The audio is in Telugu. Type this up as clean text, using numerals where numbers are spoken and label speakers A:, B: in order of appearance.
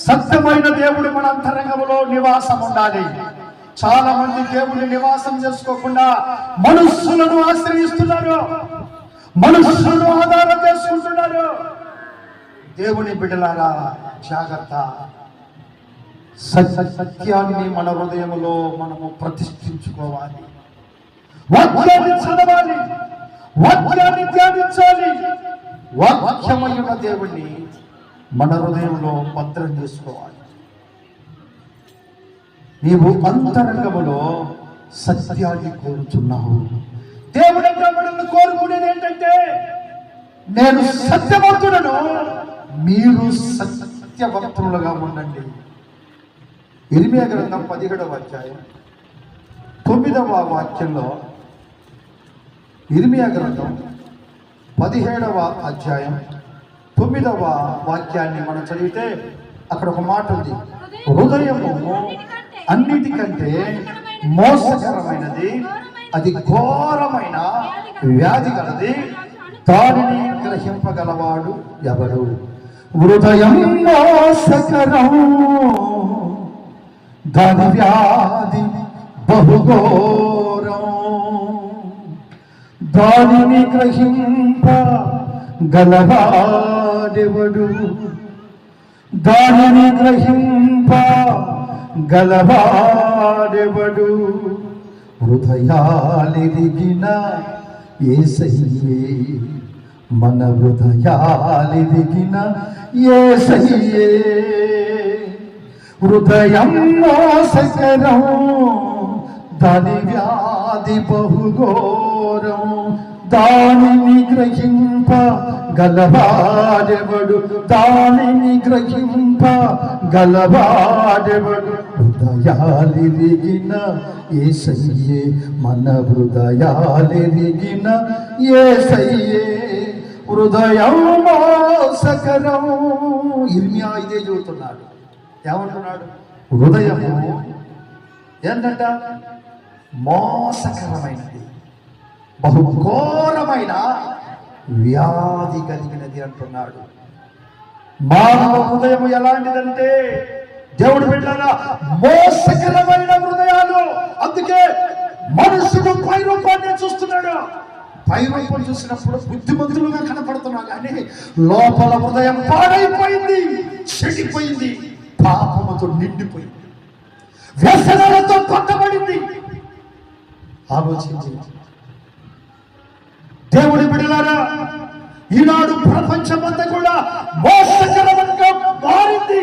A: సత్యమైన దేవుడు మన అంతరంగంలో నివాసం ఉండాలి. చాలా మంది దేవుని నివాసం చేసుకోకుండా మనుషులను ఆశ్రయిస్తున్నారు, మనుషులను ఆధారం చేసుకుంటున్నారు. దేవుని బిడ్డలారా జాగ్రత్త. సత్యాన్ని మన హృదయంలో మనము ప్రతిష్ఠించుకోవాలి. వాక్యాన్ని చదవాలి, వాక్యాన్ని ధ్యానించాలి. వాక్యమైన దేవుణ్ణి మన హృదయంలో భద్రం చేసుకోవాలి. నీవు అంతరంగములో సత్యాన్ని కోరుచున్నావు. దేవుడు మనల్ని కోరుకునేది ఏంటంటే, నేను సత్యవంతుడను, మీరు సత్యవంతులుగా ఉండండి. ఇర్మియా గ్రంథం 17వ అధ్యాయం 9వ వాక్యంలో, ఇర్మియా గ్రంథం 17వ అధ్యాయం 9వ వాక్యాన్ని మనం చదివితే అక్కడ ఒక మాట ఉంది. హృదయము అన్నిటికంటే మోసకరమైనది, అది ఘోరమైన వ్యాధి గలది, దానిని గ్రహింపగలవాడు ఎవరు? హృదయం మోసకరం, దాని వ్యాధి బహుఘోరం, దానిని గ్రహింపగలవాడెవడు? దానిని గ్రహింపగలవాడెవడు? హృదయాలెరిగిన యేసయ్యే, మన హృదయాలెరిగిన యేసయ్యే. హృదయం మోసకరం, దాని వ్యాధి బహుఘోరం, దానిని గ్రహింపగలవాడెవడు? దానిని గ్రహింపగలవాడెవడు? హృదయాలెరిగిన యేసయ్యే, మన హృదయాలెరిగిన యేసయ్యే. హృదయం మోసకరం. ఇర్మియా ఇదే చెబుతున్నాడు. ఏమంటున్నాడు? హృదయము ఏంటంట? మోసకరమైనది, బహుఘోరమైన వ్యాధి కలిగినది అంటున్నాడు. మానవ హృదయం ఎలాంటిదంటే, దేవుడు బిడ్డలారా, మోసకరమైన హృదయాలు. అందుకే మనుషుడు పై రూపాన్ని చూస్తున్నాడు. పై రూపం చూసినప్పుడు బుద్ధిమంతులుగా కనపడుతున్నా, కానీ లోపల హృదయం పాడైపోయింది, చెడిపోయింది, పాపముతో నిండిపోయింది, వ్యసనాలతో పట్టబడింది. ఆలోచించి దేవుడి బిడ్డలారా, ఈనాడు ప్రపంచమంతా కూడా మోసకరంగా మారింది.